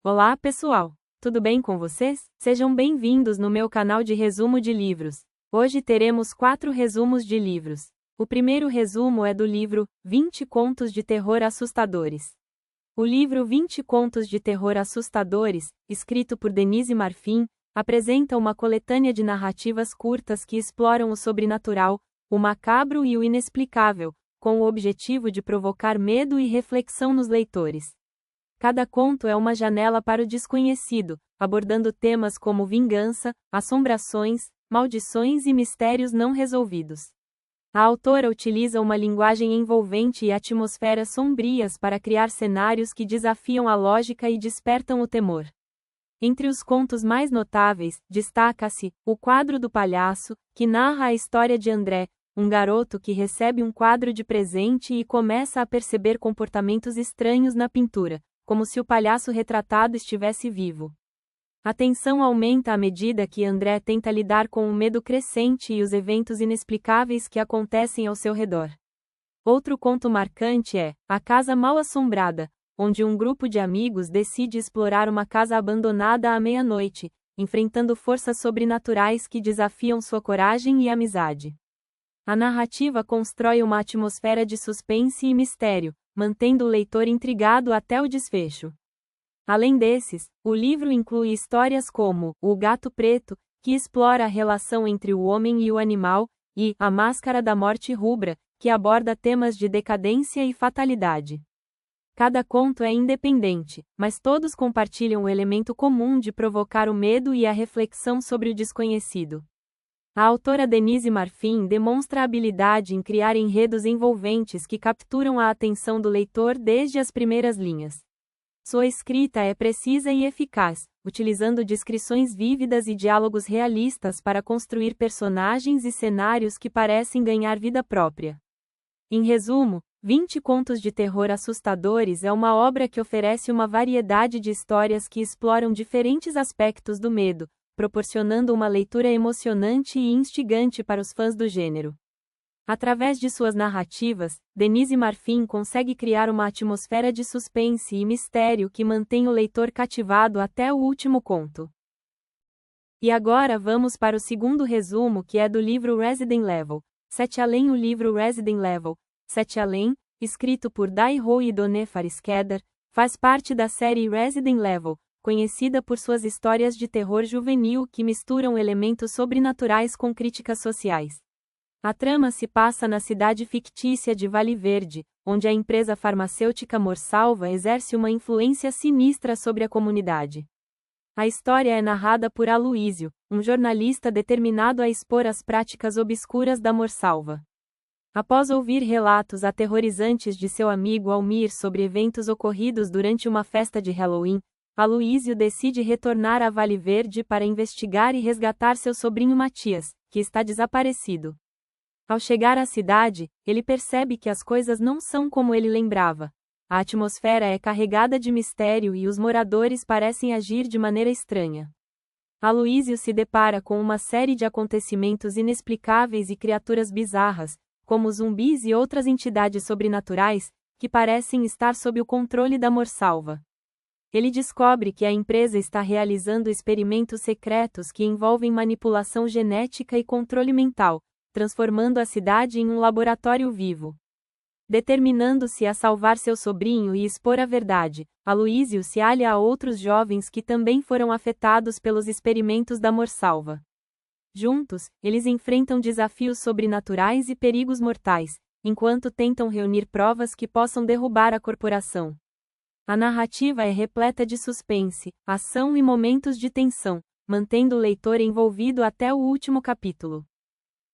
Olá, pessoal! Tudo bem com vocês? Sejam bem-vindos no meu canal de resumo de livros. Hoje teremos 4 resumos de livros. O primeiro resumo é do livro 20 Contos de Terror Assustadores. O livro 20 Contos de Terror Assustadores, escrito por Denise Marfim, apresenta uma coletânea de narrativas curtas que exploram o sobrenatural, o macabro e o inexplicável, com o objetivo de provocar medo e reflexão nos leitores. Cada conto é uma janela para o desconhecido, abordando temas como vingança, assombrações, maldições e mistérios não resolvidos. A autora utiliza uma linguagem envolvente e atmosferas sombrias para criar cenários que desafiam a lógica e despertam o temor. Entre os contos mais notáveis, destaca-se O Quadro do Palhaço, que narra a história de André, um garoto que recebe um quadro de presente e começa a perceber comportamentos estranhos na pintura, como se o palhaço retratado estivesse vivo. A tensão aumenta à medida que André tenta lidar com o medo crescente e os eventos inexplicáveis que acontecem ao seu redor. Outro conto marcante é A Casa Mal-Assombrada, onde um grupo de amigos decide explorar uma casa abandonada à meia-noite, enfrentando forças sobrenaturais que desafiam sua coragem e amizade. A narrativa constrói uma atmosfera de suspense e mistério, mantendo o leitor intrigado até o desfecho. Além desses, o livro inclui histórias como O Gato Preto, que explora a relação entre o homem e o animal, e A Máscara da Morte Rubra, que aborda temas de decadência e fatalidade. Cada conto é independente, mas todos compartilham o elemento comum de provocar o medo e a reflexão sobre o desconhecido. A autora Denise Marfim demonstra habilidade em criar enredos envolventes que capturam a atenção do leitor desde as primeiras linhas. Sua escrita é precisa e eficaz, utilizando descrições vívidas e diálogos realistas para construir personagens e cenários que parecem ganhar vida própria. Em resumo, 20 Contos de Terror Assustadores é uma obra que oferece uma variedade de histórias que exploram diferentes aspectos do medo, proporcionando uma leitura emocionante e instigante para os fãs do gênero. Através de suas narrativas, Denise Marfim consegue criar uma atmosfera de suspense e mistério que mantém o leitor cativado até o último conto. E agora vamos para o segundo resumo, que é do livro Resident Level 7 Além. O livro Resident Level 7 Além, escrito por Dai Ho e Done Farisqueder, faz parte da série Resident Level, conhecida por suas histórias de terror juvenil que misturam elementos sobrenaturais com críticas sociais. A trama se passa na cidade fictícia de Vale Verde, onde a empresa farmacêutica Morsalva exerce uma influência sinistra sobre a comunidade. A história é narrada por Aloísio, um jornalista determinado a expor as práticas obscuras da Morsalva. Após ouvir relatos aterrorizantes de seu amigo Almir sobre eventos ocorridos durante uma festa de Halloween, Aloísio decide retornar a Vale Verde para investigar e resgatar seu sobrinho Matias, que está desaparecido. Ao chegar à cidade, ele percebe que as coisas não são como ele lembrava. A atmosfera é carregada de mistério e os moradores parecem agir de maneira estranha. Aloísio se depara com uma série de acontecimentos inexplicáveis e criaturas bizarras, como zumbis e outras entidades sobrenaturais, que parecem estar sob o controle da Morsalva. Ele descobre que a empresa está realizando experimentos secretos que envolvem manipulação genética e controle mental, transformando a cidade em um laboratório vivo. Determinando-se a salvar seu sobrinho e expor a verdade, Aloísio se alia a outros jovens que também foram afetados pelos experimentos da Morsalva. Juntos, eles enfrentam desafios sobrenaturais e perigos mortais, enquanto tentam reunir provas que possam derrubar a corporação. A narrativa é repleta de suspense, ação e momentos de tensão, mantendo o leitor envolvido até o último capítulo.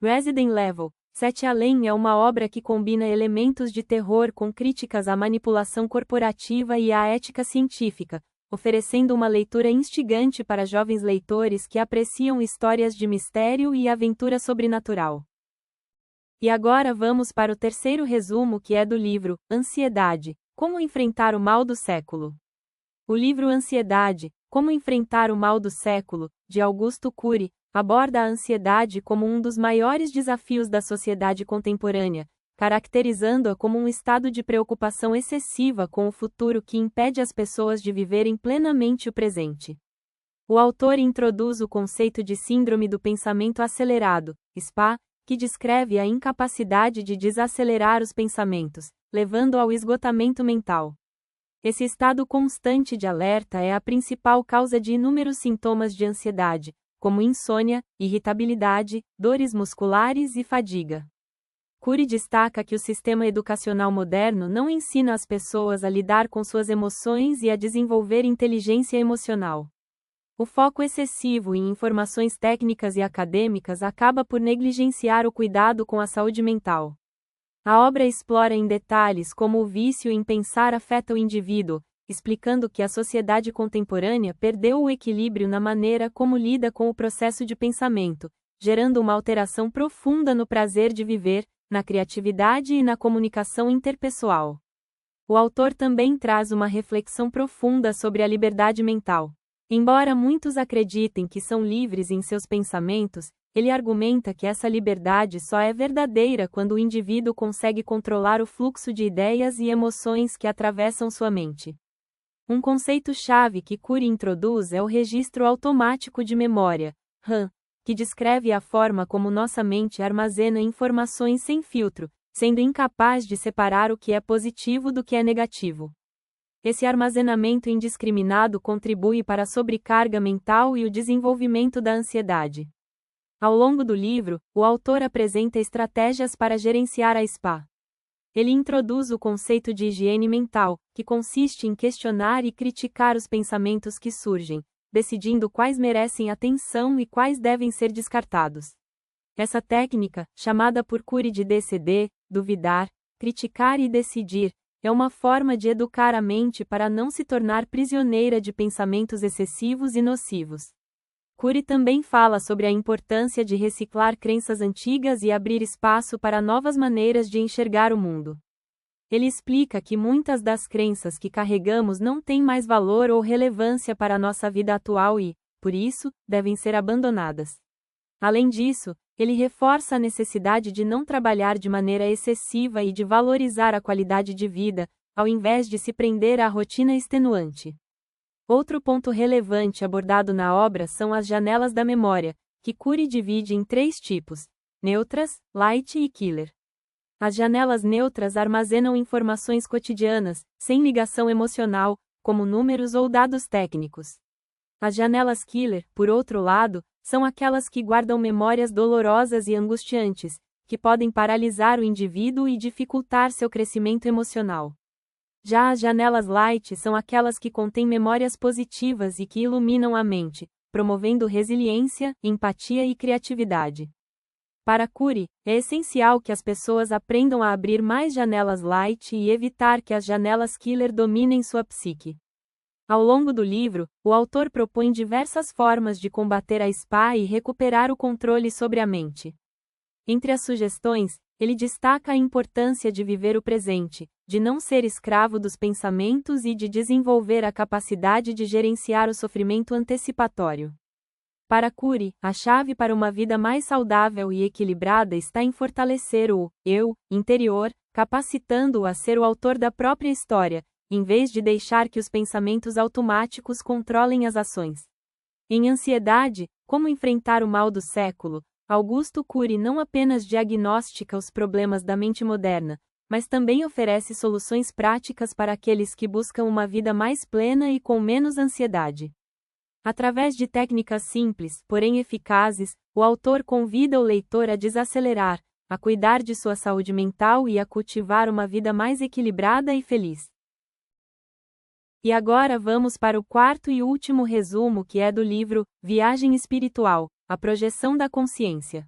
Resident Level 7 Além é uma obra que combina elementos de terror com críticas à manipulação corporativa e à ética científica, oferecendo uma leitura instigante para jovens leitores que apreciam histórias de mistério e aventura sobrenatural. E agora vamos para o terceiro resumo, que é do livro Ansiedade, Como Enfrentar o Mal do Século. O livro Ansiedade, Como Enfrentar o Mal do Século, de Augusto Cury, aborda a ansiedade como um dos maiores desafios da sociedade contemporânea, caracterizando-a como um estado de preocupação excessiva com o futuro que impede as pessoas de viverem plenamente o presente. O autor introduz o conceito de Síndrome do Pensamento Acelerado, SPA, que descreve a incapacidade de desacelerar os pensamentos, levando ao esgotamento mental. Esse estado constante de alerta é a principal causa de inúmeros sintomas de ansiedade, como insônia, irritabilidade, dores musculares e fadiga. Cury destaca que o sistema educacional moderno não ensina as pessoas a lidar com suas emoções e a desenvolver inteligência emocional. O foco excessivo em informações técnicas e acadêmicas acaba por negligenciar o cuidado com a saúde mental. A obra explora em detalhes como o vício em pensar afeta o indivíduo, explicando que a sociedade contemporânea perdeu o equilíbrio na maneira como lida com o processo de pensamento, gerando uma alteração profunda no prazer de viver, na criatividade e na comunicação interpessoal. O autor também traz uma reflexão profunda sobre a liberdade mental. Embora muitos acreditem que são livres em seus pensamentos, ele argumenta que essa liberdade só é verdadeira quando o indivíduo consegue controlar o fluxo de ideias e emoções que atravessam sua mente. Um conceito-chave que Cury introduz é o registro automático de memória, RAM, que descreve a forma como nossa mente armazena informações sem filtro, sendo incapaz de separar o que é positivo do que é negativo. Esse armazenamento indiscriminado contribui para a sobrecarga mental e o desenvolvimento da ansiedade. Ao longo do livro, o autor apresenta estratégias para gerenciar a SPA. Ele introduz o conceito de higiene mental, que consiste em questionar e criticar os pensamentos que surgem, decidindo quais merecem atenção e quais devem ser descartados. Essa técnica, chamada por Cury de DCD, duvidar, criticar e decidir, é uma forma de educar a mente para não se tornar prisioneira de pensamentos excessivos e nocivos. Cury também fala sobre a importância de reciclar crenças antigas e abrir espaço para novas maneiras de enxergar o mundo. Ele explica que muitas das crenças que carregamos não têm mais valor ou relevância para a nossa vida atual e, por isso, devem ser abandonadas. Além disso, ele reforça a necessidade de não trabalhar de maneira excessiva e de valorizar a qualidade de vida, ao invés de se prender à rotina extenuante. Outro ponto relevante abordado na obra são as janelas da memória, que Cury divide em 3 tipos: neutras, light e killer. As janelas neutras armazenam informações cotidianas, sem ligação emocional, como números ou dados técnicos. As janelas killer, por outro lado, são aquelas que guardam memórias dolorosas e angustiantes, que podem paralisar o indivíduo e dificultar seu crescimento emocional. Já as janelas light são aquelas que contêm memórias positivas e que iluminam a mente, promovendo resiliência, empatia e criatividade. Para Cury, é essencial que as pessoas aprendam a abrir mais janelas light e evitar que as janelas killer dominem sua psique. Ao longo do livro, o autor propõe diversas formas de combater a SPA e recuperar o controle sobre a mente. Entre as sugestões, ele destaca a importância de viver o presente, de não ser escravo dos pensamentos e de desenvolver a capacidade de gerenciar o sofrimento antecipatório. Para Cury, a chave para uma vida mais saudável e equilibrada está em fortalecer o eu interior, capacitando-o a ser o autor da própria história, em vez de deixar que os pensamentos automáticos controlem as ações. Em Ansiedade, como enfrentar o mal do século, Augusto Cury não apenas diagnostica os problemas da mente moderna, mas também oferece soluções práticas para aqueles que buscam uma vida mais plena e com menos ansiedade. Através de técnicas simples, porém eficazes, o autor convida o leitor a desacelerar, a cuidar de sua saúde mental e a cultivar uma vida mais equilibrada e feliz. E agora vamos para o 4º e último resumo, que é do livro Viagem Espiritual, A Projeção da Consciência.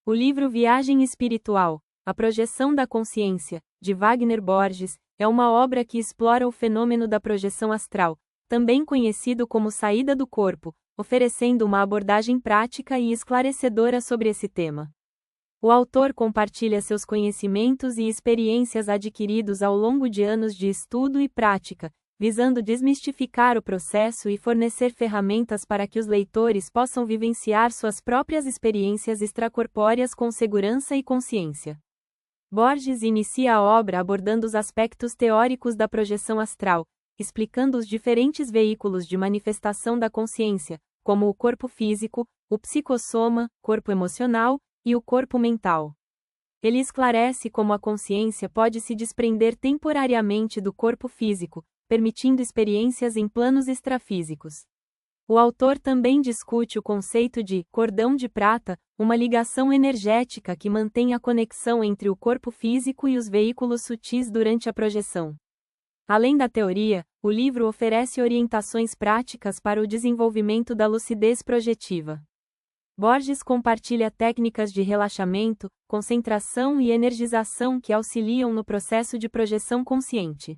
O livro Viagem Espiritual, A Projeção da Consciência, de Wagner Borges, é uma obra que explora o fenômeno da projeção astral, também conhecido como saída do corpo, oferecendo uma abordagem prática e esclarecedora sobre esse tema. O autor compartilha seus conhecimentos e experiências adquiridos ao longo de anos de estudo e prática, visando desmistificar o processo e fornecer ferramentas para que os leitores possam vivenciar suas próprias experiências extracorpóreas com segurança e consciência. Borges inicia a obra abordando os aspectos teóricos da projeção astral, explicando os diferentes veículos de manifestação da consciência, como o corpo físico, o psicossoma, corpo emocional, e o corpo mental. Ele esclarece como a consciência pode se desprender temporariamente do corpo físico, permitindo experiências em planos extrafísicos. O autor também discute o conceito de cordão de prata, uma ligação energética que mantém a conexão entre o corpo físico e os veículos sutis durante a projeção. Além da teoria, o livro oferece orientações práticas para o desenvolvimento da lucidez projetiva. Borges compartilha técnicas de relaxamento, concentração e energização que auxiliam no processo de projeção consciente.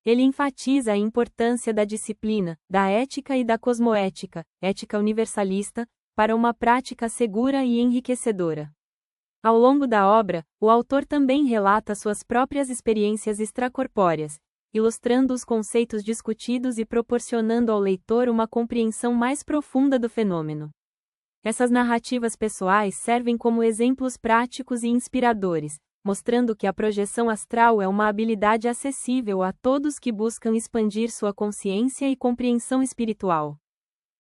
Ele enfatiza a importância da disciplina, da ética e da cosmoética, ética universalista, para uma prática segura e enriquecedora. Ao longo da obra, o autor também relata suas próprias experiências extracorpóreas, ilustrando os conceitos discutidos e proporcionando ao leitor uma compreensão mais profunda do fenômeno. Essas narrativas pessoais servem como exemplos práticos e inspiradores, mostrando que a projeção astral é uma habilidade acessível a todos que buscam expandir sua consciência e compreensão espiritual.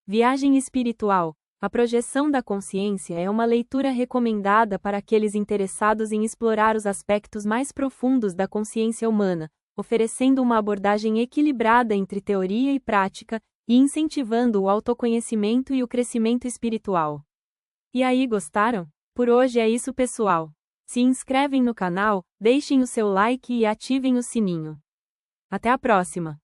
Viagem espiritual. A projeção da consciência é uma leitura recomendada para aqueles interessados em explorar os aspectos mais profundos da consciência humana, oferecendo uma abordagem equilibrada entre teoria e prática, e incentivando o autoconhecimento e o crescimento espiritual. E aí, gostaram? Por hoje é isso, pessoal. Se inscrevem no canal, deixem o seu like e ativem o sininho. Até a próxima!